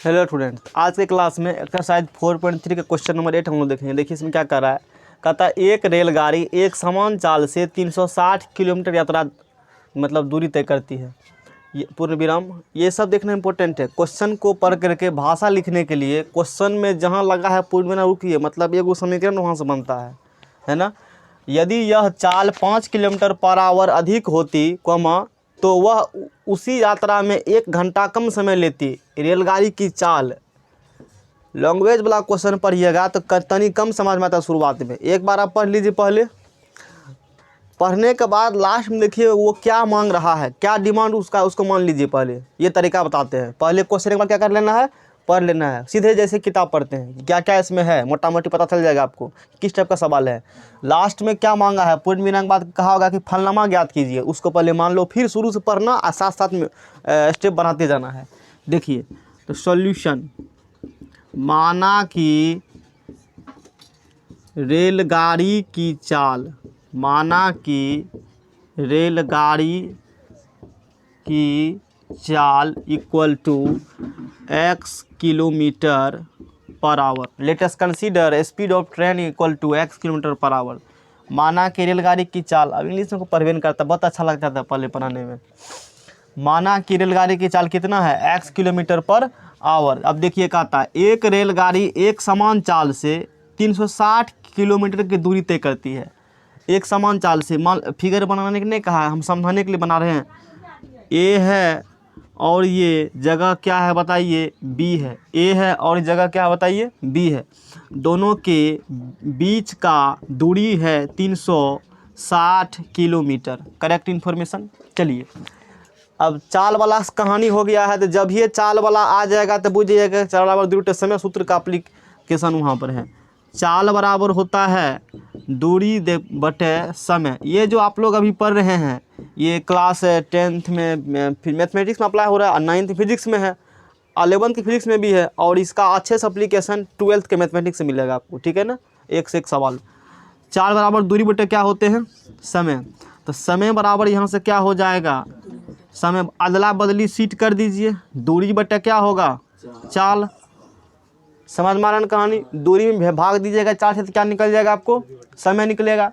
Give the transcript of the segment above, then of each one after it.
Hello students, आज के class में एक्सरसाइज 4.3 का क्वेश्चन नंबर 8 हम लोग देखेंगे। देखिए इसमें क्या कर रहा है। कहता है एक रेलगाड़ी एक समान चाल से 360 किलोमीटर यात्रा मतलब दूरी तय करती है। ये पूर्ण विराम, ये सब देखना इंपॉर्टेंट है। क्वेश्चन को पढ़ करके भाषा लिखने के लिए क्वेश्चन में जहाँ लगा है पूर्ण विराम रुकिए, मतलब एक वो समीकरण वहाँ से बनता है ना। यदि यह चाल 5 किलोमीटर पर आवर अधिक होती तो वह उसी यात्रा में 1 घंटा कम समय लेती। रेलगाड़ी की चाल लैंग्वेज वाला क्वेश्चन पढ़िएगा तो तनी कम समझ में आता है। शुरुआत में एक बार आप पढ़ लीजिए, पहले पढ़ने के बाद लास्ट में देखिए वो क्या मांग रहा है, क्या डिमांड उसको मान लीजिए। पहले ये तरीका बताते हैं। पहले क्वेश्चन के बाद क्या कर लेना है, पढ़ लेना है सीधे, जैसे किताब पढ़ते हैं क्या क्या इसमें है, मोटा मोटी पता चल जाएगा आपको किस टाइप का सवाल है। लास्ट में क्या मांगा है, पूर्ण विराम के बाद कहा होगा कि फलनामा ज्ञात कीजिए, उसको पहले मान लो, फिर शुरू से पढ़ना और साथ साथ में स्टेप बनाते जाना है। देखिए तो सॉल्यूशन, माना कि रेलगाड़ी की चाल, माना कि रेलगाड़ी की चाल equal to x kilometre per hour. Let us consider speed of train equal to x kilometre per hour. माना कि रेलगाड़ी की चाल, अब इंग्लिश में को पढ़वे नहीं करता, बहुत अच्छा लगता था पहले पढ़ाने में। माना कि रेलगाड़ी की चाल कितना है, x किलोमीटर पर आवर। अब देखिए कहता है एक रेलगाड़ी एक समान चाल से 360 किलोमीटर की दूरी तय करती है। एक समान चाल से, मान फिगर बनाने के नहीं कहा है, हम समझाने के लिए बना रहे हैं। ए है और ये जगह क्या है बताइए, बी है। ए है और जगह क्या है बताइए, बी है। दोनों के बीच का दूरी है 360 किलोमीटर। Correct information. चलिए अब चाल वाला कहानी हो गया है, तो जब ये चाल वाला आ जाएगा तो बुझिएगा चाल बराबर दूरी समय सूत्र का एप्लीकेशन वहाँ पर है। चाल बराबर होता है दूरी बटे समय। ये जो आप लोग अभी पढ़ रहे हैं ये क्लास 10th में फिर मैथमेटिक्स में अप्लाई हो रहा है, और 9th फिजिक्स में है, 11th की फिजिक्स में भी है, और इसका अच्छे से अप्लीकेशन 12th के मैथमेटिक्स से मिलेगा आपको, ठीक है ना। एक से एक सवाल। चाल बराबर दूरी बटे क्या होते हैं, समय। तो समय बराबर यहाँ से क्या हो जाएगा, समय अदला बदली सीट कर दीजिए, दूरी बटे क्या होगा, चाल। समझ मारन कहानी, दूरी में भाग दीजिएगा चार से तो क्या निकल जाएगा आपको, समय निकलेगा।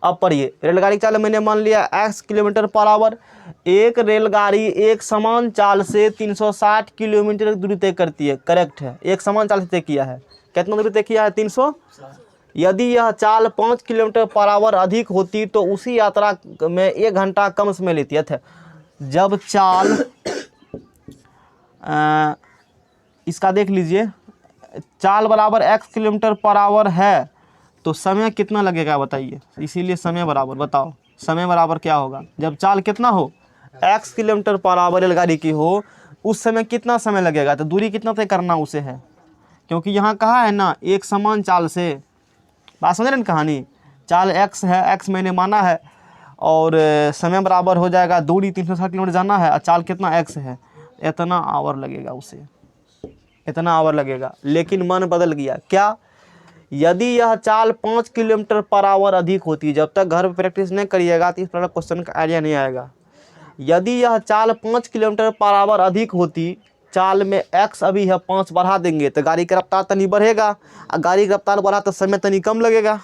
अब पढ़िए, रेलगाड़ी की चाल मैंने मान लिया x किलोमीटर पर आवर। एक रेलगाड़ी एक समान चाल से 360 किलोमीटर की दूरी तय करती है। करेक्ट है, एक समान चाल से तय किया है। कितना दूरी तय किया है, 300। यदि यह चाल 5 किलोमीटर पर आवर अधिक होती तो उसी यात्रा में 1 घंटा कम समय लेती है। जब चाल इसका देख लीजिए, चाल बराबर x किलोमीटर पर आवर है तो समय कितना लगेगा बताइए। इसीलिए समय बराबर, बताओ समय बराबर क्या होगा, जब चाल कितना हो, x किलोमीटर पर आवर रेलगाड़ी की हो, उस समय कितना समय लगेगा, तो दूरी कितना तय करना उसे है। क्योंकि यहाँ कहा है ना एक समान चाल से, बात समझ रहे हैं कहानी। चाल x है, x मैंने माना है, और समय बराबर हो जाएगा दूरी 360 किलोमीटर जाना है, और चाल कितना x है, इतना आवर लगेगा उसे, इतना आवर लगेगा। लेकिन मन बदल गया, क्या, यदि यह चाल 5 किलोमीटर पर आवर अधिक होती, जब तक घर पर प्रैक्टिस नहीं करिएगा तो इस प्रकार क्वेश्चन का आइडिया नहीं आएगा। यदि यह चाल 5 किलोमीटर पर आवर अधिक होती, चाल में x अभी है 5 बढ़ा देंगे तो गाड़ी की रफ्तार तनी बढ़ेगा, और गाड़ी की रफ्तार बढ़ा तो समय तनी कम लगेगा।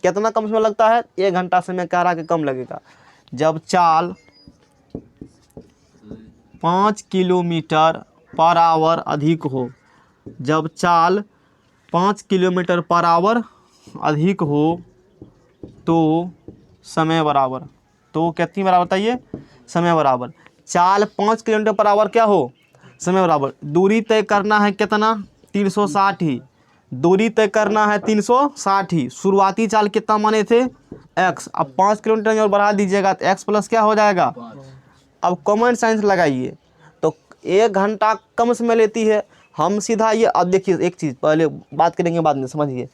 कितना कम समय लगता है, 1 घंटा समय कह रहा कि कम लगेगा। जब चाल 5 किलोमीटर पर आवर अधिक हो, जब चाल 5 किलोमीटर पर आवर अधिक हो तो समय बराबर, तो कितनी बराबर बताइए, समय बराबर। चाल 5 किलोमीटर पर आवर क्या हो, समय बराबर। दूरी तय करना है कितना, 360 ही, दूरी तय करना है 360 ही। शुरुआती चाल कितना माने थे, x, अब 5 किलोमीटर और बढ़ा दीजिएगा तो x प्लस क्या हो जाएगा। अब कॉमन सेंस लगाइए, तो 1 घंटा कम समय लेती है। हम सीधा ये, अब देखिए एक चीज़ पहले बात करेंगे बाद में, समझिए।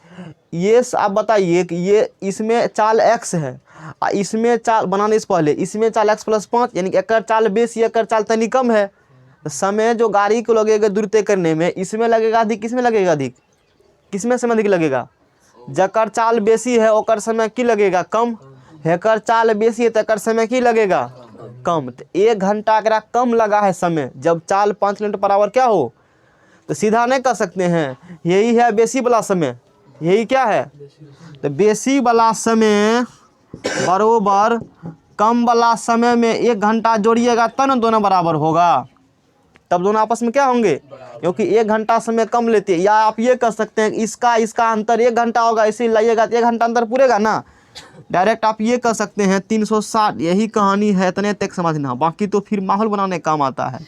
ये आप बताइए कि ये इसमें चाल x है, इसमें चाल बनाने से पहले इसमें चाल x प्लस 5, यानी कि एक चाल बेसी एक चाल तनी कम है। तो समय जो गाड़ी को लगेगा दूरी तय करने में, इसमें लगेगा अधिक, किसमें लगेगा अधिक, किसमें समय अधिक लगेगा, जकर चाल बेसी है ओकर समय की लगेगा, कम। हेकर चाल बेसी है तो समय की लगेगा, कम। तो 1 घंटा अगर कम लगा है समय, जब चाल 5 किलोमीटर पर आवर क्या हो, तो सीधा नहीं कर सकते हैं, यही है बेसी वाला समय, यही क्या है, तो बेसी वाला समय बराबर कम वाला समय में 1 घंटा जोड़िएगा तब ना दोनों बराबर होगा, तब दोनों आपस में क्या होंगे, क्योंकि 1 घंटा समय कम लेते हैं। या आप ये कर सकते हैं इसका अंतर 1 घंटा होगा, इसे लाइएगा तो 1 घंटा अंतर पूरेगा ना। डायरेक्ट आप ये कर सकते हैं 360, यही कहानी है, इतने तक समझना, बाकी तो फिर माहौल बनाने काम आता है।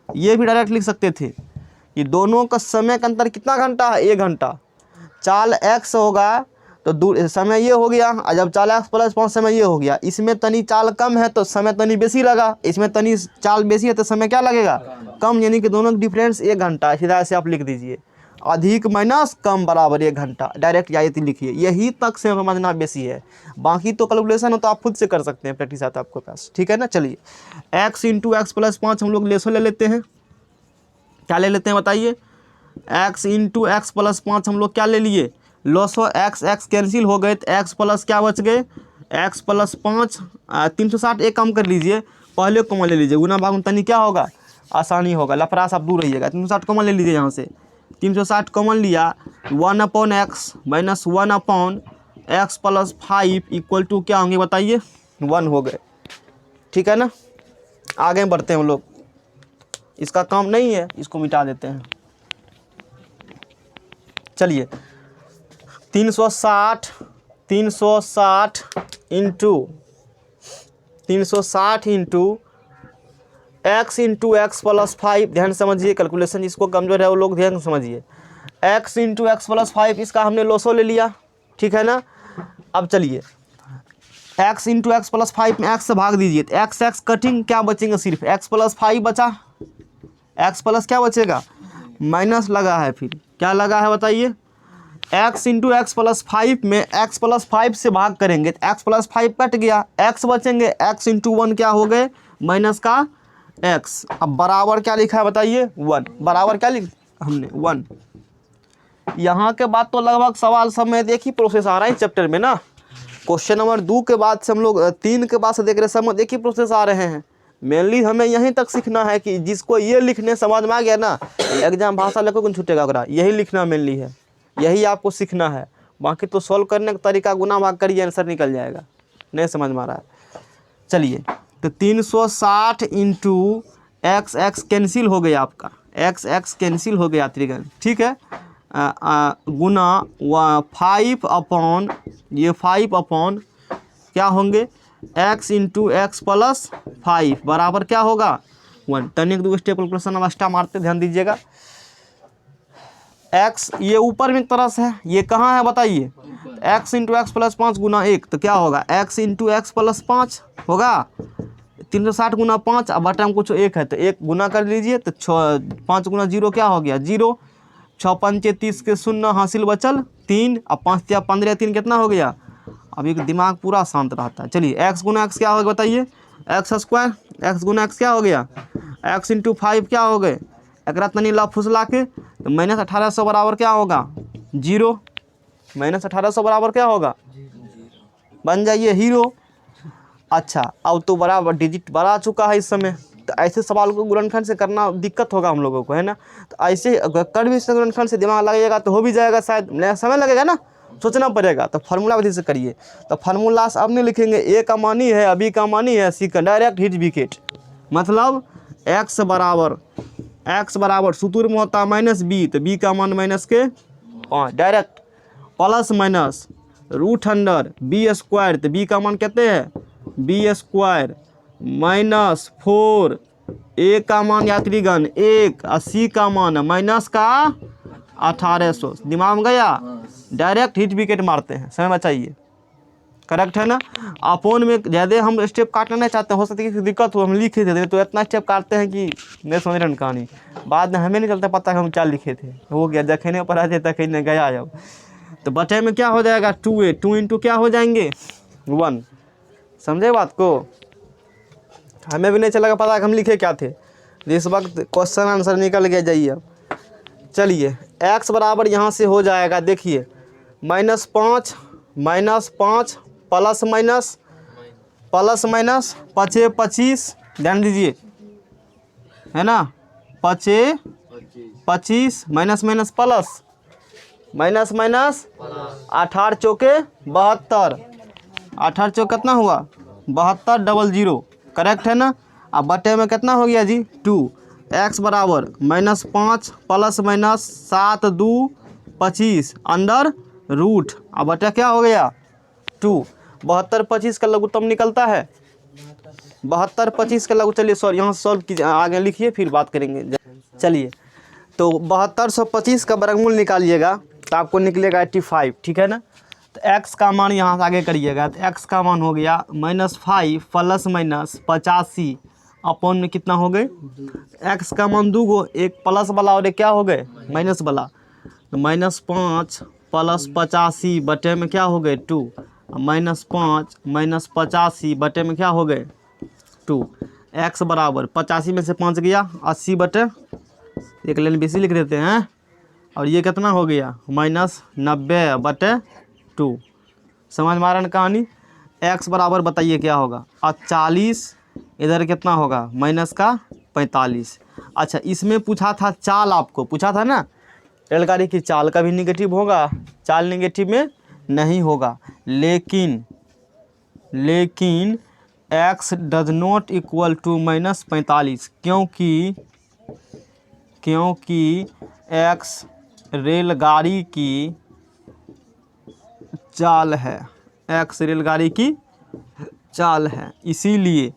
ये भी डायरेक्ट लिख सकते थे कि दोनों का समय का अंतर कितना घंटा है, 1 घंटा। चाल x होगा तो दूर समय ये हो गया, और जब चाल x + 5 समय ये हो गया। इसमें तनी चाल कम है तो समय तनी बेसी लगा, इसमें तनी चाल बेसी है तो समय क्या लगेगा, कम, यानी कि दोनों का डिफरेंस 1 घंटा है। सीधा से आप लिख दीजिए अधिक माइनस कम बराबर 1 घंटा, डायरेक्ट यही लिखिए, यही तक से समझना बेसी है। बाकी तो कैलकुलेशन हो तो आप खुद से कर सकते हैं, प्रैक्टिस आता है आपके पास, ठीक है ना। चलिए x × x + 5 हम लोग लेसो ले लेते हैं, क्या ले लेते हैं बताइए, x × x + 5 हम लोग क्या ले लिए, लॉसो, x कैंसिल हो गए तो x प्लस क्या बच गए, x + 5 360 एक कम कर लीजिए, पहले कॉमन ले लीजिए, गुना भाग में तनी क्या होगा, आसानी होगा, लफड़ा आप दूर रहिएगा। 360 कॉमन ले लीजिए, यहाँ से 360 कॉमन लिया, 1/x - 1/x + 5 = क्या होंगे बताइए, 1 हो गए, ठीक है ना। आगे बढ़ते हैं हम लोग, इसका काम नहीं है, इसको मिटा देते हैं। चलिए 360 × x × x + 5, ध्यान समझिए कैलकुलेशन, जिसको कमजोर है वो लोग ध्यान समझिए। x × x + 5 इसका हमने लोसो ले लिया, ठीक है ना। अब चलिए x × x + 5 में x से भाग दीजिए तो x कटिंग क्या बचेंगे, सिर्फ x + 5 बचा, x प्लस क्या बचेगा, माइनस लगा है, फिर क्या लगा है बताइए, x × x + 5 में x + 5 से भाग करेंगे तो x + 5 कट गया, x बचेंगे, x × 1 क्या हो गए, माइनस का x। अब बराबर क्या लिखा है बताइए, 1, बराबर क्या लिखा हमने, 1। यहाँ के बाद तो लगभग सवाल सब में एक ही प्रोसेस आ रहा है इस चैप्टर में ना। क्वेश्चन नंबर 2 के बाद से हम लोग 3 के बाद से देख रहे सब में एक ही प्रोसेस आ रहे हैं। मेनली हमें यहीं तक सीखना है कि जिसको ये लिखने समझ में आ गया ना, एग्जाम भाषा लेकर कौन छूटेगा ओकरा, यही लिखना मेनली है, यही आपको सीखना है। बाकी तो सॉल्व करने का तरीका गुना भाग करिए, आंसर निकल जाएगा, नहीं समझ में आ रहा है। चलिए तो 360 × x कैंसिल हो गया आपका, x कैंसिल हो गया त्रिगण, ठीक है, गुना 5 ये 5 क्या होंगे, x × x + 5 बराबर क्या होगा, 1। टर्निंग 2 स्टेप कैलकुलेशन अब स्टा मारते, ध्यान दीजिएगा। x ये ऊपर में एक तरह से है, ये कहाँ है बताइए, x × x + 5 गुना 1 तो क्या होगा, x × x + 5 होगा, 360 गुना 5, अब बटा में कुछ 1 है तो 1 गुना कर लीजिए तो 5 गुना 0 क्या हो गया, 0। 6 × 5 = 30 के 0 हासिल बचल 3, अब 5 × 15 3 कितना हो गया। अभी दिमाग पूरा शांत रहता है। चलिए x गुना x क्या होगा बताइए, x² x गुना x क्या हो गया, x × 5 क्या हो गए, एक तनी ला फुसला के तो -1800 बराबर क्या होगा, 0। -1800 बराबर क्या होगा, बन जाइए हीरो। अच्छा अब तो बड़ा डिजिट बड़ा आ चुका है इस समय, तो ऐसे सवाल को गुणनखंड से करना दिक्कत होगा हम लोगों को, है ना। तो ऐसे अगर कर भी गुणनखंड से दिमाग लगेगा तो हो भी जाएगा, शायद समय लगेगा ना, सोचना पड़ेगा, तो फार्मूला विधि से करिए। तो फार्मूला अब नहीं लिखेंगे, ए का मानी है, बी का मानी है, सी का, डायरेक्ट हिट विकेट, मतलब x बराबर सूत्र में होता है -b, तो b का मान -5, direct plus minus √under b², तो b का मान कहते हैं b² -4, a का मान यात्रीगण 1, और c का मान माइनस का 1800। दिमाग में गया, डायरेक्ट हिट विकेट मारते हैं, समय बचाइए, करेक्ट है ना। अपोन में ज़्यादा हम स्टेप काटना नहीं चाहते हैं, हो सकता है कि दिक्कत हो, हम लिखे थे तो इतना स्टेप काटते हैं कि नहीं समझ रहे कहानी, बाद में हमें नहीं चलता पता कि हम क्या लिखे थे, हो गया जखने पर आ जाता कहीं गया जब। तो बटे में क्या हो जाएगा, 2a, 2 × क्या हो जाएंगे, 1। समझे बात को, हमें भी नहीं चलेगा पता कि हम लिखे क्या थे, इस वक्त क्वेश्चन आंसर निकल गया। जाइए अब चलिए x बराबर यहाँ से हो जाएगा, देखिए -5 प्लस माइनस 5 25, ध्यान दीजिए, है ना, 5 25 minus minus plus, minus minus 18 चौके 72, 18 चौक कितना हुआ 72 00, करेक्ट है ना। अब बटे में कितना हो गया जी 2, एक्स बराबर -5 प्लस माइनस 7 2 25 अंडर रूट, अब बटे क्या हो गया 2। 72 25 का लघुत्तम निकलता है 72 25 का लघु, चलिए सॉरी यहाँ सॉल्व कीजिए, आगे लिखिए फिर बात करेंगे। चलिए तो 7225 का वर्गमूल निकालिएगा तो आपको निकलेगा 85, ठीक है ना। तो x का मान यहाँ से आगे करिएगा तो x का मान हो गया -5 प्लस माइनस 85 अपॉन में कितना हो गए, x का मान 2 गो, एक प्लस वाला और एक क्या हो गए माइनस वाला, तो -5 प्लस 85 बटे में क्या हो गए 2, -5 माइनस 85 बटे में क्या हो गए 2, x बराबर 85 में से 5 गया 80 बटे, एक लाइन बेसी लिख देते हैं, और ये कितना हो गया -90 बटे 2। समझ में आ रहा है कहानी। x बराबर बताइए क्या होगा, और 40 इधर कितना होगा माइनस का 45। अच्छा इसमें पूछा था चाल, आपको पूछा था ना रेलगाड़ी की चाल, कभी निगेटिव होगा, चाल निगेटिव में नहीं होगा, लेकिन x does not equal to -45, क्योंकि x रेलगाड़ी की चाल है, x रेलगाड़ी की चाल है, इसीलिए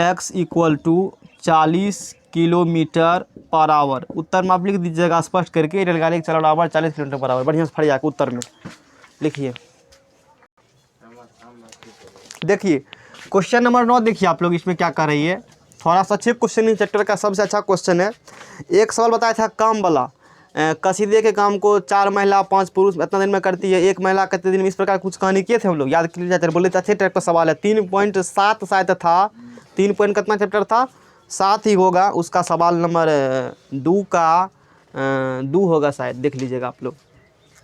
x equal to 40 kilometre per hour. उत्तर में आप लिख दीजिएगा स्पष्ट करके, रेलगाड़ी की चाल बराबर 40 किलोमीटर पर आवर, बढ़िया से फट जाएगा उत्तर में लिखिए। देखिए क्वेश्चन नंबर 9 देखिए आप लोग इसमें क्या कर रही है, थोड़ा सा अच्छे क्वेश्चन है, चैप्टर का सबसे अच्छा क्वेश्चन है। एक सवाल बताया था काम वाला, कसीदे के काम को 4 महिला 5 पुरुष इतना दिन में करती है, एक महिला कितने दिन में, इस प्रकार कुछ कहानी किए थे हम लोग, याद कर लीजिए, बोले थे अच्छे टाइप का सवाल है। 3.7 शायद था, 3 पॉइंट कितना चैप्टर था 7 ही होगा, उसका सवाल नंबर 2 का 2 होगा शायद, देख लीजिएगा आप लोग,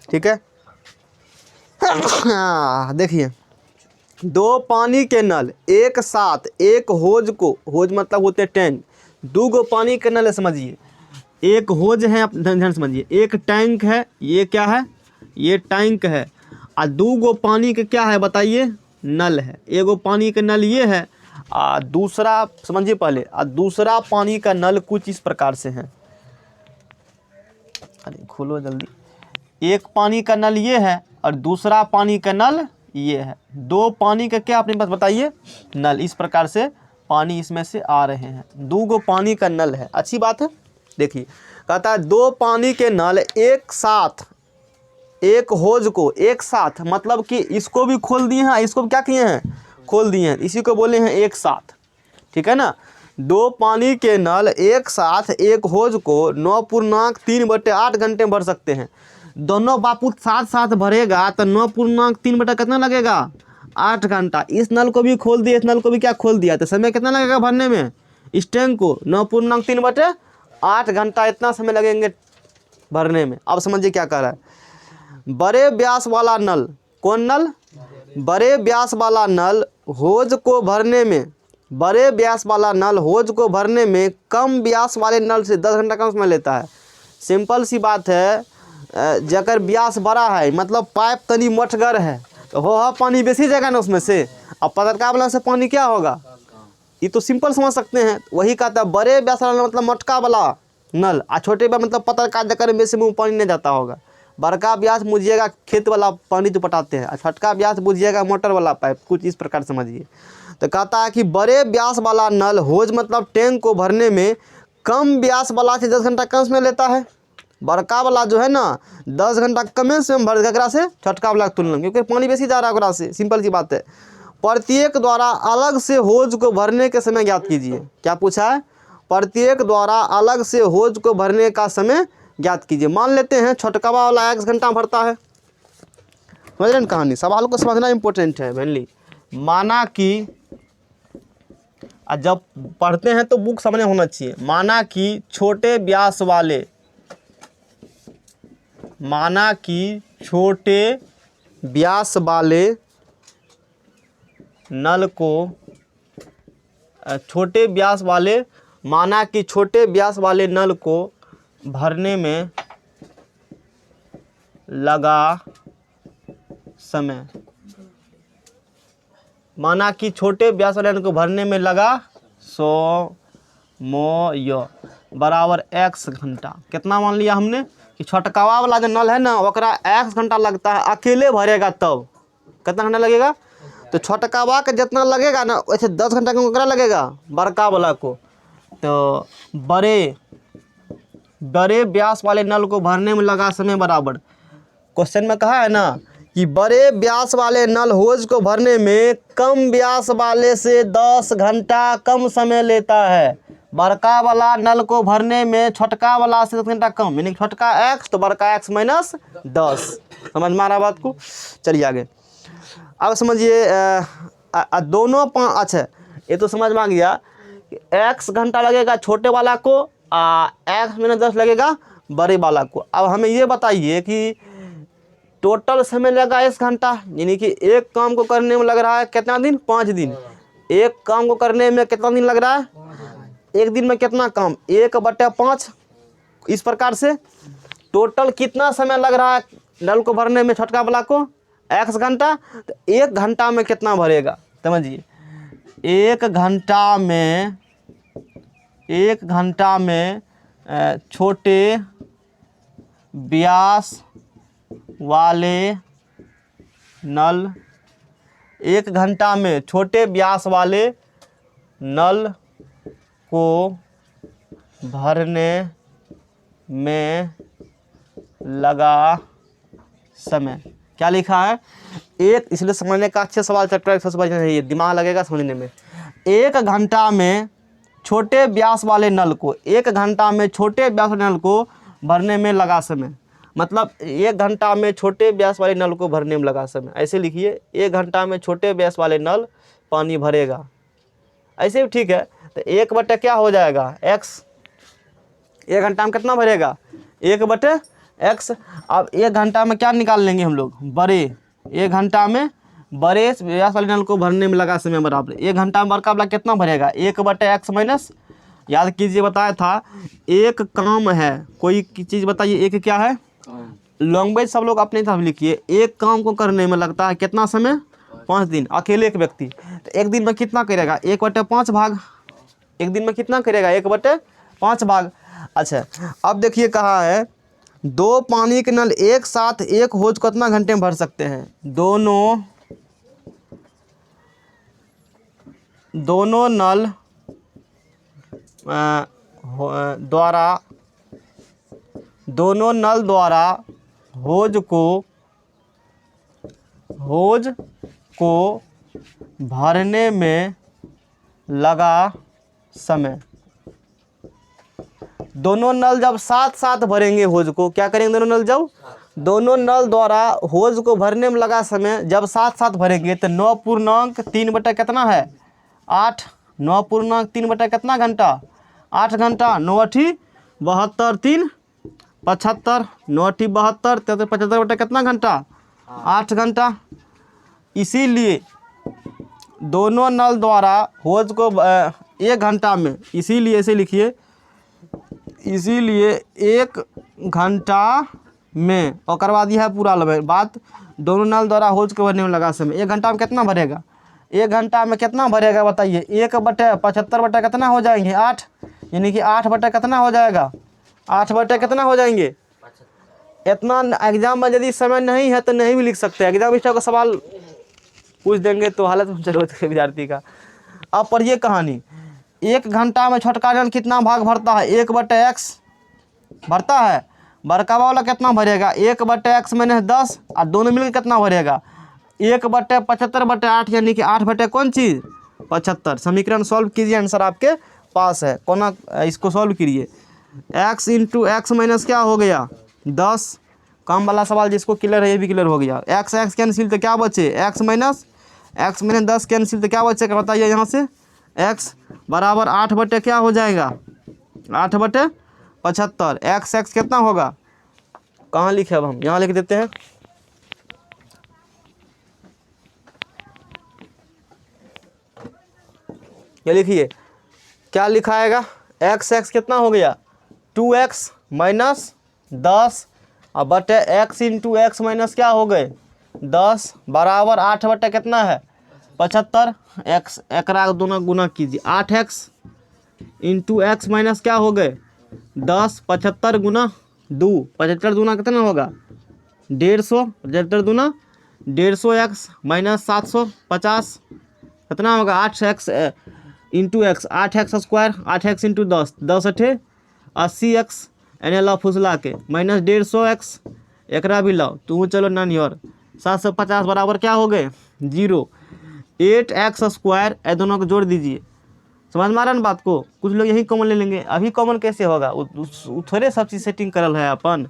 ठीक है। देखिए 2 पानी के नल एक साथ एक होज को, होज मतलब होते टैंक, 2 गो पानी के नल है, समझिए एक होज है, आप ध्यान समझिए, एक टैंक है, ये क्या है ये टैंक है, और 2 गो पानी के क्या है बताइए नल है, एगो पानी के नल ये है, और दूसरा समझिए पहले, और दूसरा पानी का नल कुछ इस प्रकार से है, अरे खोलो जल्दी, एक पानी का नल ये है और दूसरा पानी का नल ये है, 2 पानी का क्या अपने पास बताइए नल, इस प्रकार से पानी इसमें से आ रहे हैं, 2 गो पानी का नल है, अच्छी बात है। देखिए कहता है 2 पानी के नल एक साथ एक होज को, एक साथ मतलब कि इसको भी खोल दिए हैं, इसको क्या किए हैं खोल दिए हैं, इसी को बोले हैं एक साथ, ठीक है ना। 2 पानी के नल एक साथ एक होज को 9.3/8 घंटे में भर सकते हैं, दोनों बापू साथ साथ भरेगा तो 9.3 बटा कितना लगेगा 8 घंटा, इस नल को भी खोल दिया, इस नल को भी क्या खोल दिया, तो समय कितना लगेगा भरने में, इस टैंक को 9.3/8 घंटा, इतना समय लगेंगे भरने में। अब समझिए क्या कह रहा है, बड़े व्यास वाला नल, कौन नल, बड़े व्यास वाला नल होज को भरने में, बड़े व्यास वाला नल होज को भरने में कम व्यास वाले नल से 10 घंटा कम समय लेता है। सिंपल सी बात है, जकर व्यास बड़ा है मतलब पाइप तनी मठगर है तो हो पानी बेसी जाएगा ना उसमें से, अब पतरका वाला से पानी क्या होगा, ये तो सिंपल समझ सकते हैं। वही कहता है बड़े व्यास वाला मतलब मटका वाला नल, और छोटे व्यास मतलब पतरका जकर में से मुँह पानी नहीं जाता होगा। बड़का व्यास बुझिएगा खेत वाला पानी जो पटाते हैं, और छोटका व्यास बुझिएगा मोटर वाला पाइप, कुछ इस प्रकार समझिए। तो कहता है कि बड़े व्यास वाला नल होज मतलब टैंक को भरने में कम व्यास वाला से 10 घंटा कम समय लेता है। बड़का वाला जो है ना 10 घंटा कमे से भर देगा से छोटका वाला की तुलना में, क्योंकि पानी बेसी जा रहा है ओकरा से, सिंपल सी बात है। प्रत्येक द्वारा अलग से होज को भरने के समय ज्ञात कीजिए, क्या पूछा है, प्रत्येक द्वारा अलग से होज को भरने का समय ज्ञात कीजिए। मान लेते हैं छोटका वाला 1 घंटा भरता है, समझ रहे हैं कहानी, सवाल को समझना इंपॉर्टेंट है मेनली। माना कि जब पढ़ते हैं तो बुक सामने होना चाहिए, माना कि छोटे व्यास वाले, माना कि छोटे व्यास वाले नल को, छोटे व्यास वाले, माना कि छोटे व्यास वाले नल को भरने में लगा समय। माना कि छोटे व्यास वाले नल को भरने में लगा समय बराबर x घंटा। कितना मान लिया हमने कि छोटकावा वाला जो नल है ना ओकरा x घंटा लगता है, अकेले भरेगा तब कितना घंटा लगेगा। तो छोटकावा के जितना लगेगा ना वैसे 10 घंटा के ओकरा लगेगा बड़का वाला को। तो बड़े व्यास वाले नल को भरने में लगा समय बराबर, क्वेश्चन में कहा है ना कि बड़े व्यास वाले नल होज को भरने में कम व्यास वाले से 10 घंटा कम समय लेता है। बड़का वाला नल को भरने में छोटका वाला से 10 घंटा कम, यानी छोटका x तो बड़का x माइनस 10। समझ में आ रहा बात को। चलिए आगे अब समझिए दोनों अच्छा ये तो समझ में आ गया कि x घंटा लगेगा छोटे वाला को, x माइनस 10 लगेगा बड़े वाला को। अब हमें ये बताइए कि टोटल समय लगा 1 घंटा, यानी कि एक काम को करने में लग रहा है कितना दिन, 5 दिन। एक काम को करने में कितना दिन लग रहा है, एक दिन में कितना काम, 1/5। इस प्रकार से टोटल कितना समय लग रहा है नल को भरने में छोटका वाला को, x घंटा। तो 1 घंटा में कितना भरेगा समझिए, 1 घंटा में छोटे व्यास वाले नल 1 घंटा में छोटे व्यास वाले नल को भरने में लगा समय। क्या लिखा है एक, इसलिए समझने का अच्छे सवाल चैप्टर समझना चाहिए, दिमाग लगेगा समझने में। 1 घंटा में छोटे व्यास वाले नल को, 1 घंटा में छोटे व्यास वाले नल को भरने में लगा समय, मतलब 1 घंटा में छोटे व्यास वाले नल को भरने में लगा समय। ऐसे लिखिए 1 घंटा में छोटे व्यास वाले नल पानी भरेगा, ऐसे भी ठीक है। तो 1/, क्या हो जाएगा x, 1 घंटा में कितना भरेगा 1/x। अब 1 घंटा में क्या निकाल लेंगे हम लोग, बड़े 1 घंटा में बड़े व्यास वाले नल को भरने में लगा समय बराबर 1 घंटा में बड़का वाला कितना भरेगा 1/x माइनस, याद कीजिए बताया था एक काम है, कोई चीज़ बताइए एक क्या है, लैंग्वेज सब लोग अपने हिसाब लिखिए। एक काम को करने में लगता है कितना समय, 5 दिन, अकेले एक व्यक्ति। तो एक दिन में कितना करेगा 1/5 भाग, एक दिन में कितना करेगा 1/5 भाग। अच्छा अब देखिए कहा है 2 पानी के नल एक साथ एक होज कितना घंटे में भर सकते हैं। दोनों नल द्वारा होज को भरने में लगा समय। दोनों नल जब साथ साथ भरेंगे होज को, क्या करेंगे दोनों नल द्वारा होज को भरने में लगा समय जब साथ साथ भरेंगे तो 9.3 कितना है 8, 9.3 कितना घंटा 8 घंटा, 9×8 72, 3 75, 9×8 72, 75 कितना घंटा 8 घंटा। इसीलिए दोनों नल द्वारा होज को 1 घंटा में, इसीलिए ऐसे लिखिए, इसीलिए 1 घंटा में, और बाद यह है पूरा बात, दोनों नल द्वारा होज को भरने में लगा समय। 1 घंटा में कितना भरेगा, 1 घंटा में कितना भरेगा बताइए, 1/75 कितना हो जाएंगे 8, यानी कि 8 कितना हो जाएगा 8 कितना हो जाएंगे। इतना एग्जाम में यदि समय नहीं है तो नहीं भी लिख सकते, एग्जाम इस का सवाल पूछ देंगे तो हालत में जरूरत है विद्यार्थी का। अब पढ़िए कहानी, 1 घंटा में छोटका नल कितना भाग भरता है 1/x भरता है, बड़का वाला कितना भरेगा 1/x माइनस 10, और दोनों मिलकर कितना भरेगा 1/75/8, यानी कि 8 कौन चीज़ 75। समीकरण सॉल्व कीजिए, आंसर आपके पास है, कोना इसको सॉल्व कीजिए। x इंटू एक्स माइनस क्या हो गया 10, काम वाला सवाल जिसको क्लियर है ये भी क्लियर हो गया। x कैंसिल तो क्या बचे x माइनस 10 कैंसिल तो क्या बचेगा बताइए यहाँ से, x बराबर 8 क्या हो जाएगा 8/75। x कितना होगा, कहाँ लिखे अब हम यहाँ लिख देते हैं, ये लिखिए क्या लिखाएगा x कितना हो गया 2x माइनस 10 और बटे x इंटू एक्स माइनस क्या हो गए 10 बराबर 8 बटे कितना है 75। x एकरा दोनों गुना कीजिए 8x इंटू एक्स माइनस क्या हो गए 10 75 गुना 2 75 दूना कितना होगा 150 75 दूना 150x माइनस 750 कितना होगा 8x into x 8x square 8x into 10 10 अठे 80x एने ला फुसला के माइनस 150x एकरा भी लाओ तू चलो नानी और 750 बराबर क्या हो गए 0। 8x स्क्वायर ए दोनों को जोड़ दीजिए। समझ में आ रहा है ना बात को। कुछ लोग यही कॉमन ले लेंगे, अभी कॉमन कैसे होगा थोड़े सब चीज़ सेटिंग करल है अपन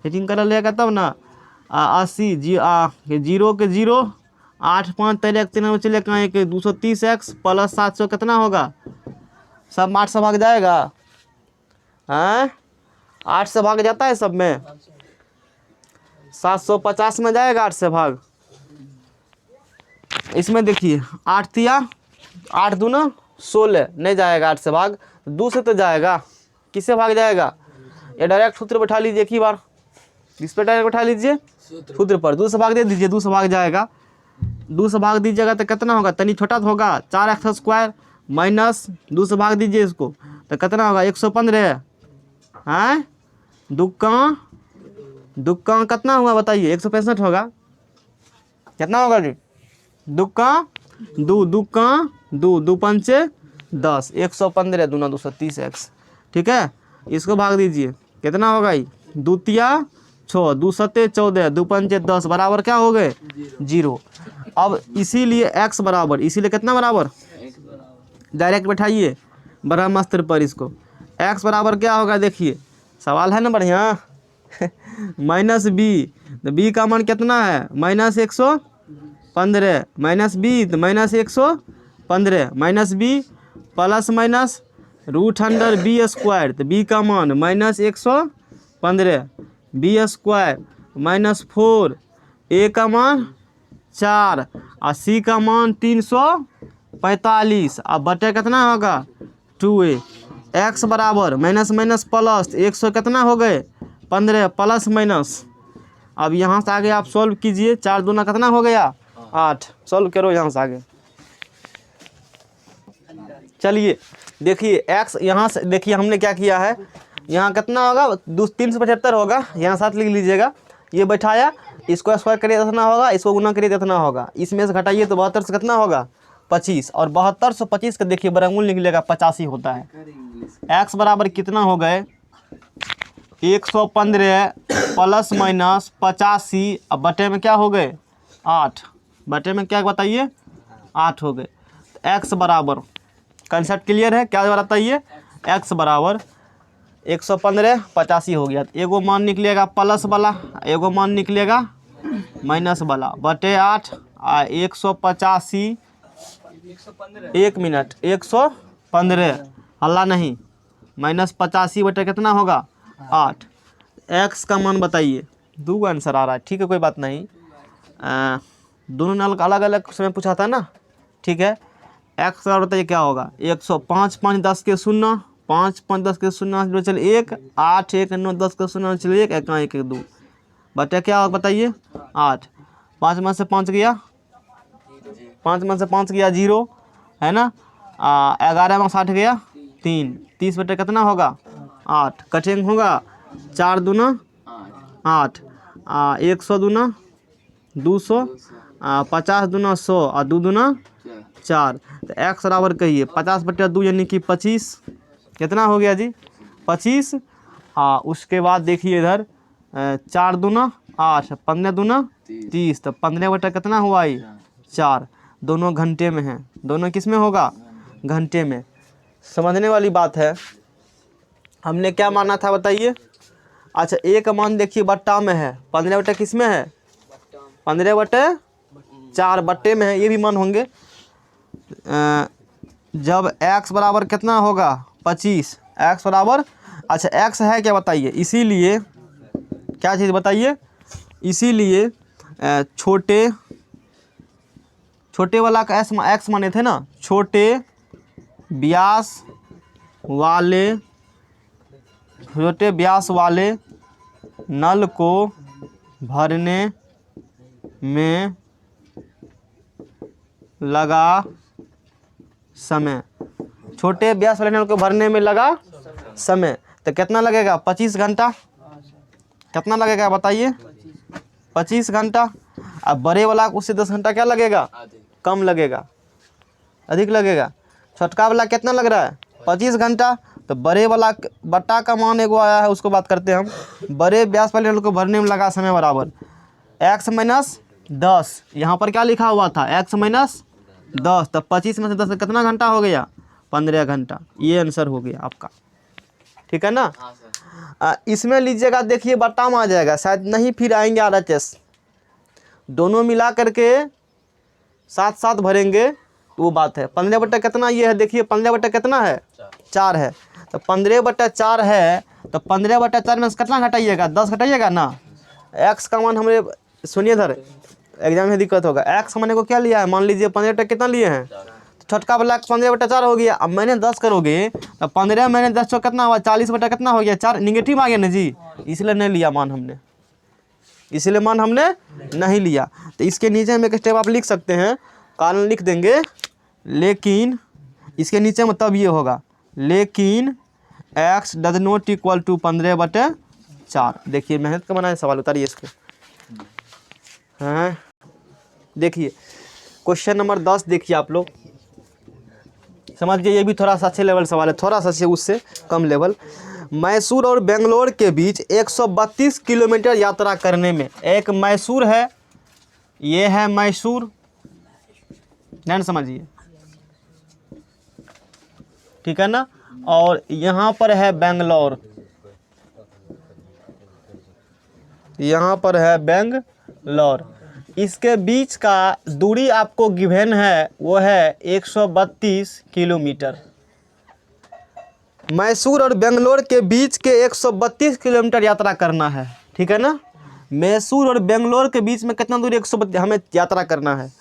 सेटिंग करल है तब ना 80 जीरो के 0 8 5 तेरह 3 में चले कहाँ एक 230x प्लस 700 कितना होगा सब 8 से भाग जाएगा हैं 8 से भाग जाता है सब में 750 में जाएगा 8 से भाग। इसमें देखिए 8 तिया 8 दूना 16 नहीं जाएगा 8 से भाग 2 से तो जाएगा किससे भाग जाएगा ये डायरेक्ट सूत्र बैठा लीजिए एक ही बार इस पर डायरेक्ट बैठा लीजिए सूत्र पर 2 से भाग दे दीजिए 2 से भाग जाएगा 2 से भाग दीजिएगा तो कितना होगा तनी छोटा तो होगा 4x स्क्वायर माइनस 2 से भाग दीजिए इसको तो कितना होगा 115 हैं दुक्का कितना हुआ बताइए 165 होगा कितना होगा जी दुक्का दो पंचे 10 115 दूना 230x ठीक है इसको भाग दीजिए कितना होगा ये 2 तिया 6 2 सत्ते 14 2 पंचे 10 बराबर क्या हो गए 0। अब इसीलिए x बराबर इसीलिए कितना बराबर डायरेक्ट बैठाइए बड़ा मास्टर पर इसको x बराबर क्या होगा देखिए सवाल है ना बढ़िया माइनस बी तो b का मान कितना है माइनस 115 माइनस बी तो minus 115 minus B plus minus root under B square तो b का मान minus 115 B square minus 4 a का मान 4 और c का मान 345 अब बटे कितना होगा 2a x बराबर माइनस माइनस प्लस 100 कितना हो गए 15 प्लस माइनस। अब यहाँ से आगे आप सॉल्व कीजिए 4 दूना कितना हो गया 8 सॉल्व करो यहाँ से आगे। चलिए देखिए x यहाँ से देखिए हमने क्या किया है यहाँ कितना होगा 375 होगा यहाँ साथ लिख लीजिएगा ये बैठाया इसको स्क्वायर करिए कितना होगा इसको गुना करिए कितना होगा इसमें से घटाइए तो 72 से कितना होगा 25 और 72 से 25 का देखिए बरामूल निकलेगा 85 होता है। x बराबर कितना हो गए 115 प्लस माइनस 85 अब बटे में क्या हो गए 8 बटे में क्या बताइए 8 हो गए। x बराबर कंसेप्ट क्लियर है क्या बताइए x बराबर 115 85 हो गया तो एगो मान निकलेगा प्लस वाला एगो मान निकलेगा माइनस वाला बटे 8 आ 185 1 मिनट 115 हल्ला नहीं माइनस 85 बटे कितना होगा 8 x का मान बताइए 2 आंसर आ रहा है ठीक है कोई बात नहीं दोनों ने अलग अलग समय पूछा था ना ठीक है। x का बताइए क्या होगा 105 5 10 के 0 5 5 10 के 0 चलिए 1 8 1 9 10 के 0 चलिए 1 1 1 2 बटे क्या होगा बताइए 8 5 में से 5 गया 5 में से 5 गया 0 है ना 11 में 60 गया 3 30 बटे कितना होगा 8 कटिंग होगा 4 दूना 8 100 दूना 200 50 दूना 100 और 2 दूना 4 तो x बराबर कहिए 50 बटे 2 यानी कि 25 कितना हो गया जी 25। हाँ उसके बाद देखिए इधर 4 दूना 8 15 दूना 30 तो 15 बटे कितना हुआ ये 4 दोनों घंटे में हैं दोनों किस में होगा घंटे में। समझने वाली बात है हमने क्या माना था बताइए। अच्छा a का मान देखिए बट्टा में है 15 बटे किस में है 15 बटे 4 बट्टे में है ये भी मान होंगे। जब x बराबर कितना होगा 25 x बराबर अच्छा x है क्या बताइए इसीलिए क्या चीज़ बताइए इसीलिए छोटे वाला का x माने थे ना छोटे व्यास वाले छोटे व्यास वाले नल को भरने में लगा समय। छोटे व्यास वाले नल को भरने में लगा समय, तो कितना लगेगा? 25 घंटा। कितना लगेगा बताइए? 25 घंटा। अब बड़े वाला उससे 10 घंटा क्या लगेगा? कम लगेगा, अधिक लगेगा। छोटका वाला कितना लग रहा है? 25 घंटा। तो बड़े वाला बट्टा का मान एगो आया है, उसको बात करते हैं हम। बड़े व्यास वाले नल को भरने में लगा समय बराबर x माइनस 10। यहाँ पर क्या लिखा हुआ था? x minus 10। तो 25 में से 10 कितना घंटा हो गया? 15 घंटा। ये आंसर हो गया आपका, ठीक है ना। इसमें लीजिएगा, देखिए बट्टा में आ जाएगा शायद, नहीं फिर आएंगे RHS। दोनों मिला करके साथ साथ भरेंगे वो बात है। 15 बट्टा कितना ये है? देखिए 15 बट्टा कितना है? 4 है। तो 15 बट्टा 4 है, तो 15 बट्टा 4 में से कितना घटाइएगा? 10 घटाइएगा ना। x का मान हमने, सुनिए इधर, एग्जाम में दिक्कत होगा। x मैंने को क्या लिया है? मान लीजिए 15 बट्टा कितना लिए हैं? छोटका वाला 15 बट्टा 4 हो गया। अब मैंने 10 करोगे तो 15 मैंने 10 तो कितना हुआ? 40 बट्टा कितना हो गया? 4। निगेटिव आ गया ना जी, इसलिए नहीं लिया मान हमने, इसलिए मान हमने नहीं लिया। तो इसके नीचे हम एक स्टेप आप लिख सकते हैं, कारण लिख देंगे, लेकिन इसके नीचे में तब ये होगा, लेकिन x does not equal to 15 बटे 4। देखिए मेहनत का बनाए सवाल, उतारिए इसको। हाँ देखिए क्वेश्चन नंबर 10 देखिए आप लोग, समझिए ये भी थोड़ा सा अच्छे लेवल सवाल है, थोड़ा सा उससे कम लेवल। मैसूर और बेंगलोर के बीच 132 किलोमीटर यात्रा करने में, एक मैसूर है, ये है मैसूर, ध्यान समझिए, ठीक है ना, और यहाँ पर है बेंगलोर, यहाँ पर है बेंगलोर। इसके बीच का दूरी आपको गिवन है, वो है 132 किलोमीटर। मैसूर और बेंगलोर के बीच के 132 किलोमीटर यात्रा करना है, ठीक है ना। मैसूर और बेंगलोर के बीच में कितना दूरी? 132 हमें यात्रा करना है।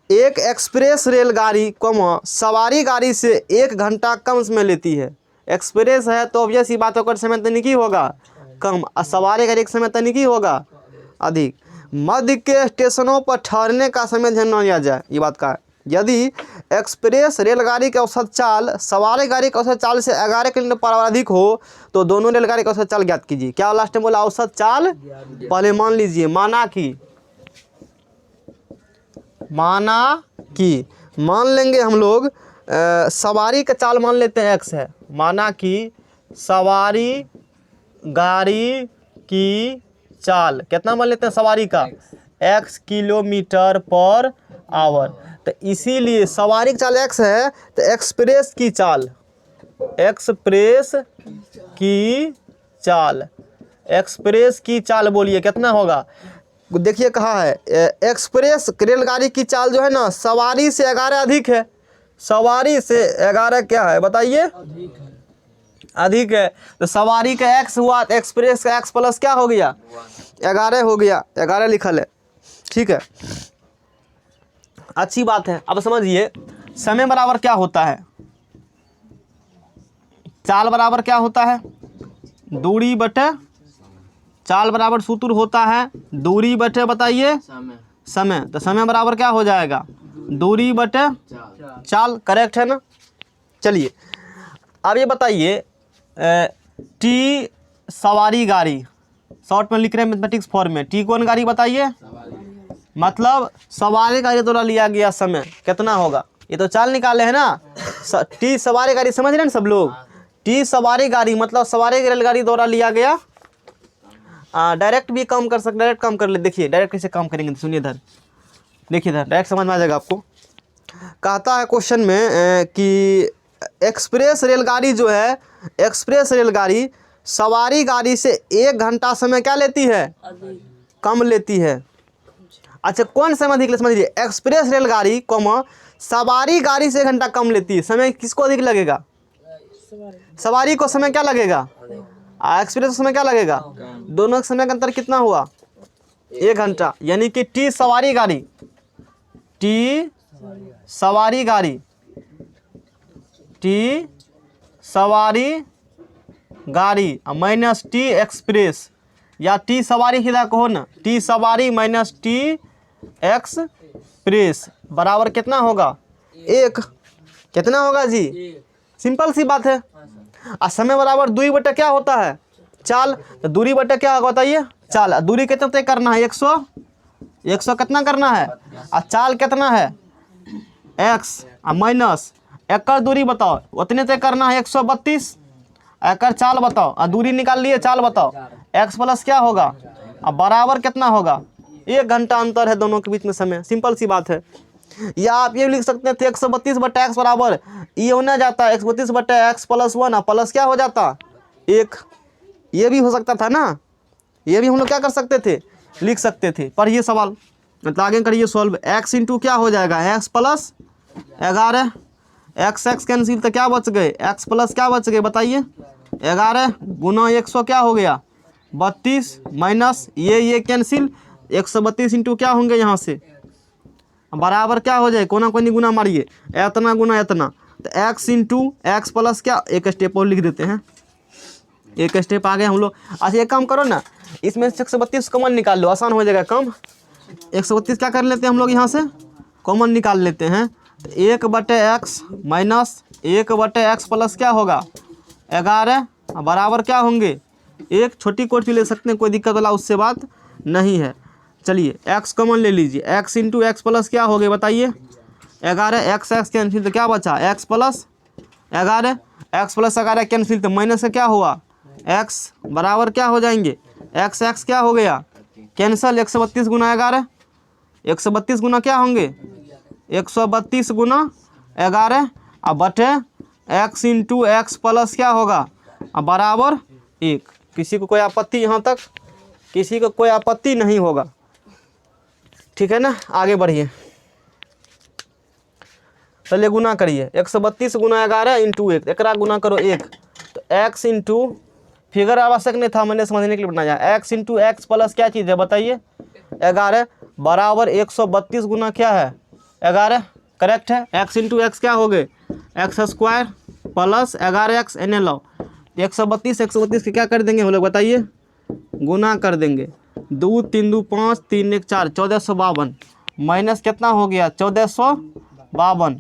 एक एक्सप्रेस रेलगाड़ी सवारी गाड़ी से 1 घंटा कम समय लेती है। एक्सप्रेस है तो ऑब्वियस ही बात होकर समय तनिकी होगा कम, और सवारी गाड़ी एक समय तनिकी होगा अधिक। मध्य के स्टेशनों पर ठहरने का समय ध्यान न लिया जाए, ये बात का है। यदि एक्सप्रेस रेलगाड़ी का औसत चाल सवारी गाड़ी का औसत चाल से 11 किलोमीटर पर आवर अधिक हो तो दोनों रेलगाड़ी का औसत चाल ज्ञात कीजिए। क्या लास्ट में बोला? औसत चाल। पहले मान लीजिए, मान लेंगे हम लोग सवारी का चाल मान लेते हैं x है, माना कि सवारी गाड़ी की चाल कितना मान लेते हैं? सवारी का x किलोमीटर पर आवर। तो इसीलिए सवारी की चाल x है, तो एक्सप्रेस की चाल बोलिए कितना होगा? देखिए कहा है, एक्सप्रेस रेलगाड़ी की चाल जो है ना, सवारी से 11 अधिक है। सवारी से 11 क्या है बताइए? अधिक है। तो सवारी का x हुआ, तो एक्सप्रेस का x प्लस क्या हो गया? 11 हो गया, 11 लिखल है, ठीक है, अच्छी बात है। अब समझिए समय बराबर क्या होता है? चाल बराबर क्या होता है? दूरी बटे चाल बराबर सूत्र होता है दूरी बटे बताइए समय। तो समय बराबर क्या हो जाएगा? दूरी बटे चाल, करेक्ट है ना। चलिए अब ये बताइए, टी सवारी गाड़ी, शॉर्ट में लिख रहे हैं मैथमेटिक्स फॉर्म में, टी कौन गाड़ी बताइए? मतलब सवारी गाड़ी द्वारा लिया गया समय कितना होगा? ये तो चाल निकाले है ना। टी सवारी गाड़ी समझ रहे हैं सब लोग? टी सवारी गाड़ी मतलब सवारी रेलगाड़ी द्वारा लिया गया। डायरेक्ट भी कम कर सकते, डायरेक्ट कम कर ले। देखिए डायरेक्ट कैसे कम करेंगे, सुनिए इधर, देखिए इधर डायरेक्ट समझ में आ जाएगा आपको। कहता है क्वेश्चन में कि एक्सप्रेस रेलगाड़ी जो है, एक्सप्रेस रेलगाड़ी सवारी गाड़ी से 1 घंटा समय क्या लेती है? कम लेती है। अच्छा कौन समय अधिक ले? समझिए एक्सप्रेस रेलगाड़ी सवारी गाड़ी से 1 घंटा कम लेती है। समय किसको अधिक लगेगा? सवारी को समय क्या लगेगा? एक्सप्रेस को समय क्या लगेगा? दोनों के समय का अंतर कितना हुआ? 1 घंटा। यानी कि टी सवारी गाड़ी गाड़ी माइनस टी एक्सप्रेस, या टी सवारी सीधा कहो ना, टी सवारी माइनस टी एक्सप्रेस बराबर कितना होगा 1। कितना होगा जी? सिंपल सी बात है। और समय बराबर दूरी बटे क्या होता है? चाल। तो दूरी बटे क्या होगा बताइए? चाल। दूरी कितना तय करना है? 100 कितना करना है? और चाल कितना है? x माइनस एकर दूरी बताओ, उतने तय करना है 132। एकर चाल बताओ, और दूरी निकाल लिए, चाल बताओ। x प्लस क्या होगा? अब बराबर कितना होगा? 1 घंटा अंतर है दोनों के बीच में समय। सिंपल सी बात है। या आप ये लिख सकते थे 132 बटा एक्स बराबर ये होने जाता है 132 बटा एक्स प्लस 1, प्लस क्या हो जाता 1। ये भी हो सकता था ना, ये भी हम लोग क्या कर सकते थे? लिख सकते थे। पर ये सवाल मतलब आगे करिए सॉल्व। x इंटू क्या हो जाएगा? x प्लस 11, x कैंसिल तो क्या बच गए? x प्लस क्या बच गए बताइए? 11 गुना 100 क्या हो गया? 32 माइनस ये कैंसिल 132 इंटू क्या होंगे यहाँ से बराबर क्या हो जाए? कोना कोनी गुना मारिए, इतना गुना इतना, तो x इंटू एक्स प्लस क्या, एक स्टेप और लिख देते हैं, एक स्टेप आगे हम लोग। अच्छा एक काम करो ना, इसमें से 132 कॉमन निकाल लो, आसान हो जाएगा कम। 132 क्या कर लेते हैं हम लोग यहाँ से कॉमन निकाल लेते हैं। तो 1 बटे एक्स माइनस 1 बटे एक्स प्लस क्या होगा 11 बराबर क्या होंगे? एक छोटी कोट ले सकते हैं, कोई दिक्कत वाला उससे बात नहीं है। चलिए x कॉमन ले लीजिए, x इंटू एक्स प्लस क्या हो गए बताइए? 11 x कैंसिल तो क्या बचा? x plus 11, x plus 11 cancel तो माइनस से क्या हुआ? x बराबर क्या हो जाएंगे? x क्या हो गया? कैंसल 132 गुना 11, 132 गुना क्या होंगे? 132 गुना 11 अब बटे x इंटू एक्स प्लस क्या होगा अब बराबर 1। किसी को कोई आपत्ति यहाँ तक? किसी को कोई आपत्ति नहीं होगा, ठीक है ना? आगे बढ़िए, चलिए गुना करिए। 132 गुना 11 इंटू 1, एक गुना करो 1, तो x इंटू फिगर आवश्यक नहीं था, मैंने समझने के लिए बनाया। x इंटू एक्स प्लस क्या चीज़ है बताइए? 11 बराबर 132 गुना क्या है 11, करेक्ट है। x इंटू एक्स क्या हो गए? एक्स स्क्वायर प्लस 11x एन लो 132 के क्या कर देंगे हम लोग बताइए? गुना कर देंगे। 2 3 2 5 3 1 4 1452 माइनस कितना हो गया? 1452।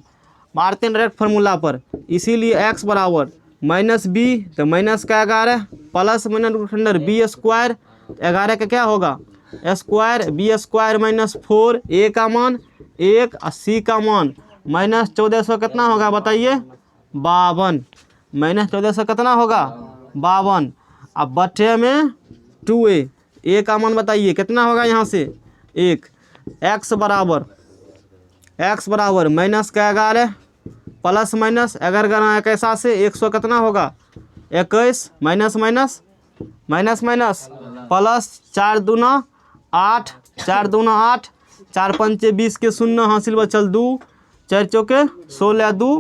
मारते हैं डायरेक्ट फार्मूला पर, इसीलिए x बराबर माइनस बी तो माइनस का 11 plus minus under B square 11 का क्या होगा? Square B square minus 4 a का मान 1 और c का मान माइनस 1400 कितना होगा बताइए? 52। माइनस 1400 कितना होगा? 52। अब बटे में 2a का मान बताइए कितना होगा यहाँ से? 1। x बराबर माइनस का 11 प्लस माइनस 11 कैसा से 100 कितना होगा? 21 minus minus minus minus plus 4 दूना 8 4 दूना 8 4 पंचे 20 के 0 हासिल बचल 2 4 चौके 16 2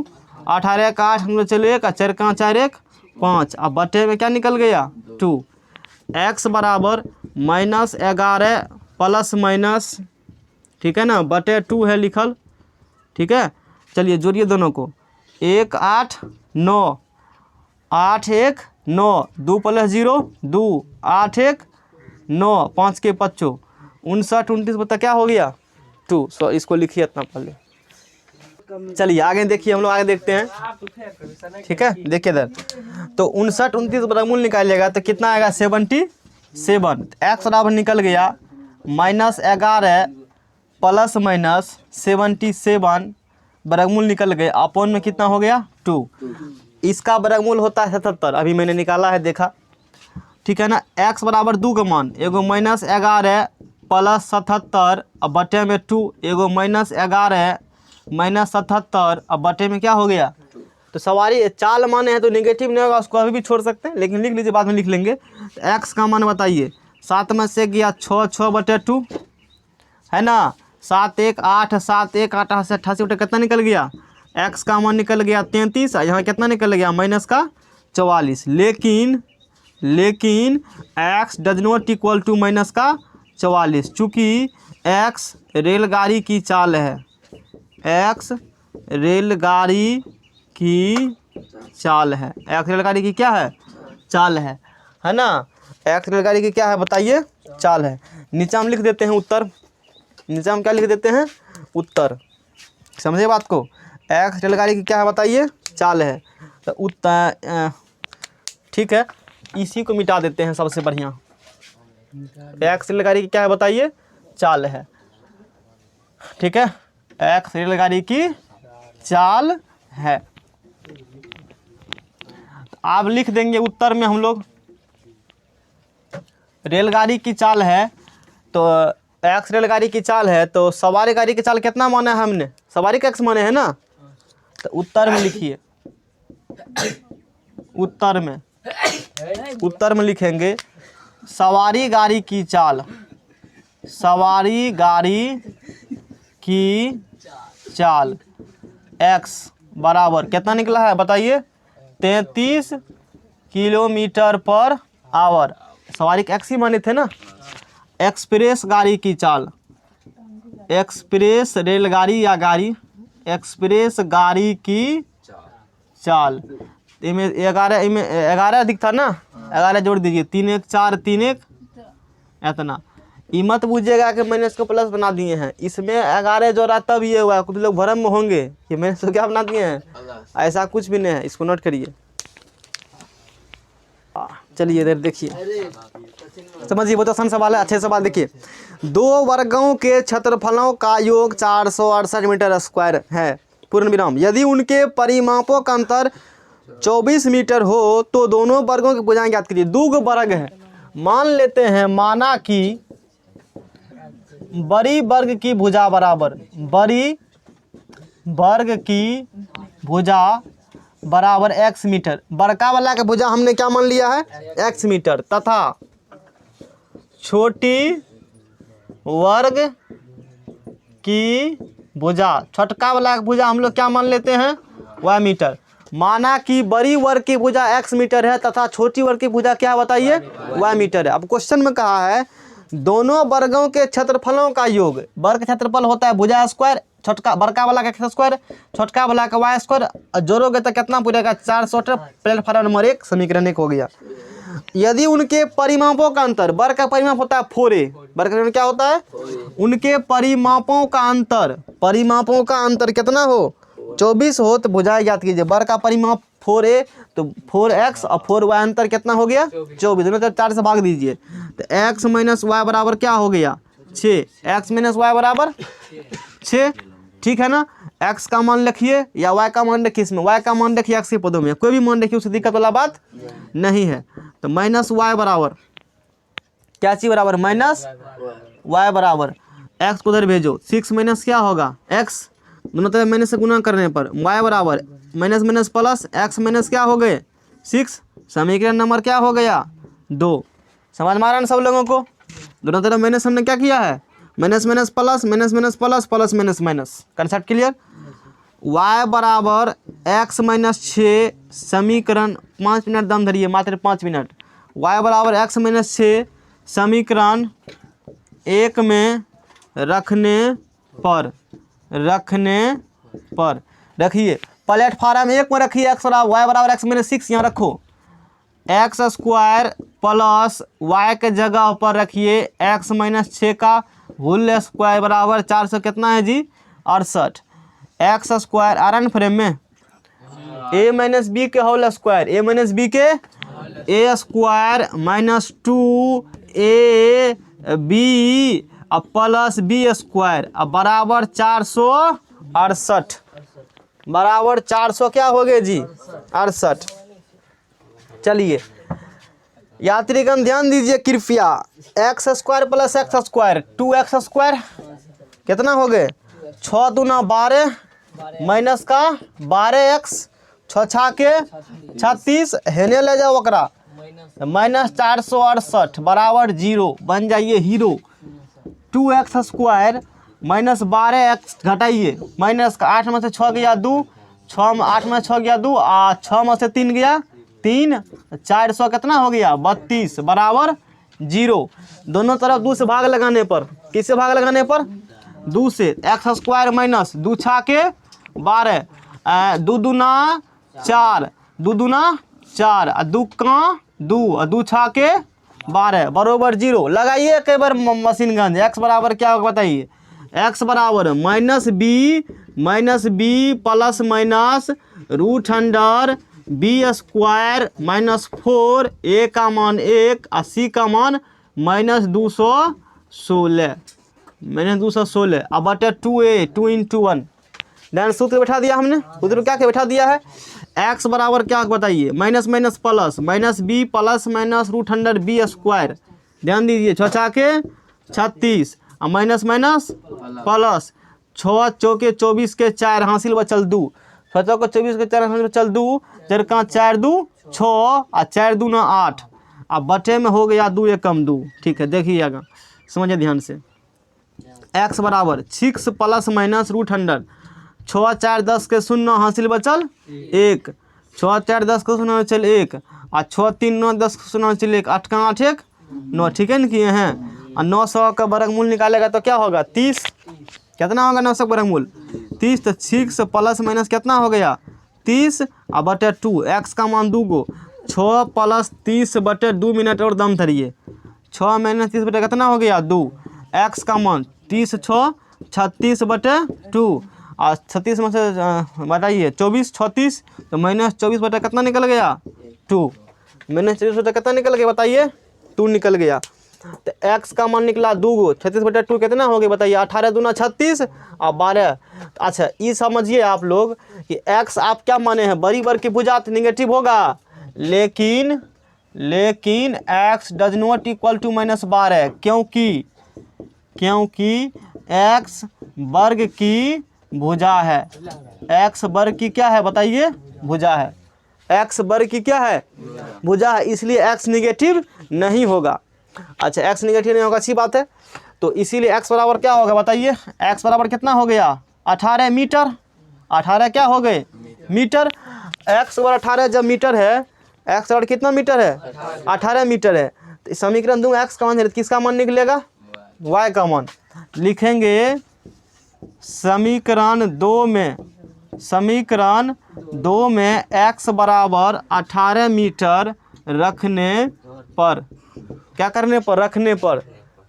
18 का 8 हम लोग चले 1 4 का 4 1 5। अब बटे में क्या निकल गया? 2। x बराबर माइनस 11 प्लस माइनस, ठीक है ना, बटे 2 है लिखल, ठीक है। चलिए जोड़िए दोनों को, 1 8 9 8 1 9 2 प्लस 0 2 8 1 9 5 के 5 59 29 बता क्या हो गया? 2। सो इसको लिखिए इतना पहले। चलिए आगे देखिए, हम लोग आगे देखते हैं, ठीक है। देखिए इधर तो 59 29 वर्गमूल निकालिएगा तो कितना आएगा? 77। एक्स बराबर निकल गया माइनस 11 प्लस माइनस 77 वर्गमूल निकल गए, अपॉन में कितना हो गया? 2। इसका वर्गमूल होता है 77, अभी मैंने निकाला है देखा, ठीक है ना। x बराबर 2 का मान एगो माइनस 11 प्लस 77 अब बटे में 2, एगो माइनस 11 माइनस 77 अब बटे में क्या हो गया? तो सवारी चाल माने हैं तो नेगेटिव नहीं होगा, उसको अभी भी छोड़ सकते हैं, लेकिन लिख लीजिए, बाद में लिख लेंगे। तो x का मान बताइए, 7 में से गया 6 6 बटे 2 है ना, 7 1 8 7 1 8 से 88 बटे कितना निकल गया? x का मान निकल गया 33, यहाँ कितना निकल गया? माइनस का 44। लेकिन x does not equal to minus का 44, चूँकि x रेलगाड़ी की चाल है, x रेलगाड़ी की चाल है, x रेलगाड़ी की क्या है? चाल है ना। एक्स रेलगाड़ी की क्या है बताइए, चाल है। नीचे हम लिख देते हैं उत्तर, नीचे हम क्या लिख देते हैं, उत्तर। समझे बात को, एक्स रेलगाड़ी की क्या है बताइए, चाल है। तो उत्तर ठीक है, इसी को मिटा देते हैं सबसे बढ़िया। एक्स रेलगाड़ी की क्या है बताइए, चाल है। ठीक है, एक्स रेलगाड़ी की चाल है। आप लिख देंगे उत्तर में हम लोग, रेलगाड़ी की चाल है तो एक्स रेलगाड़ी की चाल है तो सवारी गाड़ी की चाल कितना माना है हमने, सवारी का एक्स माने है ना। तो उत्तर में लिखिए, उत्तर में लिखेंगे सवारी गाड़ी की चाल, सवारी गाड़ी की चाल एक्स बराबर कितना निकला है बताइए, 33 किलोमीटर पर आवर। सवारी के एक्स ही माने थे ना। एक्सप्रेस गाड़ी की चाल, एक्सप्रेस रेलगाड़ी या गाड़ी, एक्सप्रेस गाड़ी की चाल, इनमें 11, इनमें 11 अधिक था ना, 11 जोड़ दीजिए, 3 1 4 3 1 इतना। ये मत बूझिएगा कि मैंने इसको प्लस बना दिए हैं, इसमें 11 जोड़ा तब ये हुआ। कुछ लोग भ्रम में होंगे कि मैंने इसको क्या बना दिए हैं, ऐसा कुछ भी नहीं है, इसको नोट करिए। चलिए इधर देखिए, समझिए, बहुत आसान सवाल है, अच्छे सवाल देखिए। 2 वर्गों के क्षेत्रफलों का योग 468 मीटर स्क्वायर है, पूर्ण विराम। यदि उनके परिमापों का अंतर 24 मीटर हो तो दोनों वर्गों की भुजाएं ज्ञात कीजिए। 2 वर्ग है, मान लेते हैं, माना कि बड़ी वर्ग की भुजा बराबर, बड़ी वर्ग की भुजा बराबर x मीटर, बड़का वाला का भुजा हमने क्या मान लिया है, x मीटर, तथा छोटी वर्ग की भुजा, छोटका वाला का भुजा हम लोग क्या मान लेते हैं, y मीटर। माना कि बड़ी वर्ग की भुजा x मीटर है तथा छोटी वर्ग की भुजा क्या बताइए, y मीटर है। अब क्वेश्चन में कहा है दोनों वर्गों के क्षेत्रफलों का योग, वर्ग क्षेत्रफल होता है भुजा स्क्वायर, छोटका बड़का वाला का x स्क्वायर, छोटका वाला का y स्क्वायर, जोड़ोगे तो कितना पूरेगा, 400। प्लेटफार्म नंबर 1 समीकरण 1 हो गया। यदि उनके परिमापों का अंतर, वर्ग का परिमाप होता है 4a, वर्ग का क्या होता है, उनके परिमापों का अंतर, परिमापों का अंतर कितना हो, 24 हो तो भुजाएं ज्ञात कीजिए। वर्ग का परिमाप 4a तो 4x और 4y अंतर कितना हो गया, 24, दोनों तरफ 4 से भाग दीजिए तो x माइनस वाई बराबर क्या हो गया, 6, x माइनस वाई बराबर 6। ठीक है ना, x का मान रखिए या y का मान रखिए, इसमें y का मान रखिए x के पदों में, कोई भी मान रखिए, उससे दिक्कत वाला बात नहीं है। तो माइनस वाई बराबर क्या चीज बराबर, माइनस वाई बराबर x को उधर भेजो, 6 माइनस क्या होगा x, दोनों तरफ माइनस से गुना करने पर y बराबर minus minus plus, x minus क्या हो गए 6, समीकरण नंबर क्या हो गया 2। समझ में आ रहा है सब लोगों को, दोनों तरफ माइनस हमने क्या किया है, minus minus plus, minus minus plus, plus minus minus, concept clear. y बराबर x माइनस 6, समीकरण 5 मिनट दम धरिए, मात्र 5 मिनट। y बराबर x माइनस 6 समीकरण 1 में रखने पर रखिए, प्लेटफार्म 1 में रखिए x बराबर y बराबर x माइनस 6, यहाँ रखो एक्स स्क्वायर प्लस y के जगह पर रखिए x माइनस 6 का होल स्क्वायर बराबर 400 कितना है जी, 68। एक्स स्क्वायर आरन फ्रेम में a माइनस बी के whole square, a minus B के a स्क्वायर माइनस 2ab अब प्लस बी स्क्वायर अब बराबर 468, बराबर 400 क्या हो गए जी, 68। चलिए यात्रीगण ध्यान दीजिए कृपया, x square plus x square 2x square कितना हो गए, 6 दूना 12 माइनस का 12x 6 छा के 36, हेने ले जाओ ओकरा माइनस 468 बराबर 0, बन जाइए hero. 2x square minus 12x घटाइए, माइनस का 8 में से 6 गया 2, 6 में 8 में 6 गया 2, 6 में से 3 गया 3, 400 कितना हो गया 32 बराबर 0। दोनों तरफ 2 से भाग लगाने पर, किससे भाग लगाने पर, 2 से, एक्स स्क्वायर माइनस 2 छा के 12, 2 दूना 4, 2 दूना 4, 2 का 2 और 2 छा के 12 बरोबर 0। लगाइए कई बार मशीन गन। एक्स बराबर क्या होगा बताइए। एक्स बराबर -b plus minus √100b² -4 a का मान 1 और c का मान -216 अब बटे 2a 2 × 1। देन सूत्र बैठा दिया हमने। सूत्र क्या बैठा दिया है। x बराबर क्या बताइए minus minus plus -b plus minus √100b²। ध्यान दीजिए 6 के 36 और माइनस माइनस प्लस 6 चौके 24 के 4 हासिल बचल 2 6 चौके 24 के 4 हासिल बचल 2 जरका 4 2 6 और 4 2 9 8 अब बटे में हो गया 2 एकम 2। ठीक है देखिएगा समझिए ध्यान से। x बराबर 6 प्लस माइनस √100 6 4 10 के 0 हासिल बचल 1 6 4 10 के 0 बचल 1 और 6 3 9 10 के 0 बचल 1 8 का 8 1 9। ठीक है ना किए हैं। और 900 का वर्गमूल निकालेगा तो क्या होगा 30। कितना होगा 900 का वर्गमूल 30। तो 6 प्लस माइनस कितना हो गया 30 और बटे 2 x का मान 2 गो 6 प्लस 30 बटे 2 मिनट और दम धरिए 6 माइनस 30 बटे कितना हो गया 2 x का मान 30 6 36 बटे 2 और 36 में से बताइए 24 36 तो -24 बटे कितना निकल गया 2 -24 बटे कितना निकल गया बताइए 2 निकल गया। तो x का मान निकला 2 गो 36 बटे 2 कितना हो गया बताइए 18 दूना 36 और 12। अच्छा ये समझिए आप लोग कि x आप क्या माने हैं बड़ी वर्ग की भुजा तो निगेटिव होगा लेकिन x does not equal to -12 क्योंकि x वर्ग की भुजा है। x वर्ग की क्या है बताइए भुजा है। x वर्ग की क्या है भुजा है इसलिए x निगेटिव नहीं होगा। अच्छा x निगेटिव नहीं होगा अच्छी बात है। तो इसीलिए x बराबर क्या होगा बताइए x बराबर कितना हो गया 18 मीटर 18 क्या हो गए मीटर। x बराबर 18 जब मीटर है x बराबर कितना मीटर है 18 मीटर है। तो समीकरण दूंगा x का मान है किसका मान निकलेगा y का मान। लिखेंगे समीकरण 2 में x बराबर 18 मीटर रखने पर क्या करने पर रखने पर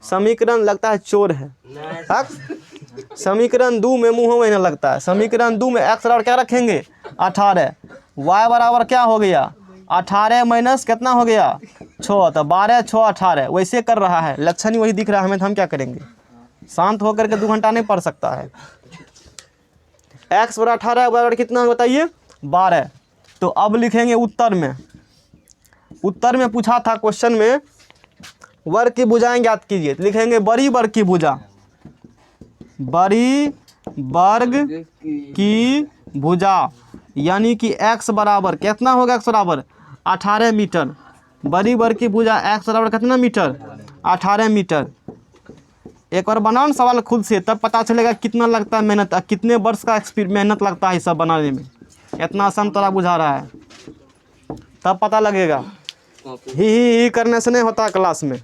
समीकरण लगता है चोर है। समीकरण 2 में मुँह में लगता है। समीकरण 2 में x बराबर क्या रखेंगे 18 y बराबर क्या हो गया 18 माइनस कितना हो गया 6 तो 12 6 18 वैसे कर रहा है लक्षण ही वही दिख रहा है हमें तो हम क्या करेंगे शांत होकर के 2 घंटा नहीं पढ़ सकता है। x बराबर 18 बराबर कितना बताइए 12। तो अब लिखेंगे उत्तर में पूछा था क्वेश्चन में वर्ग की भुजाएं ज्ञात कीजिए। लिखेंगे बड़ी वर्ग की भुजा यानी कि x बराबर कितना होगा x बराबर 18 मीटर। बड़ी वर्ग की भुजा x बराबर कितना मीटर 18 मीटर। एक बार बनाओ ना सवाल खुद से तब पता चलेगा कितना लगता है मेहनत कितने वर्ष का मेहनत लगता है ये सब बनाने में। इतना आसान तरह बुझा रहा है तब पता लगेगा। ही करने से नहीं होता क्लास में।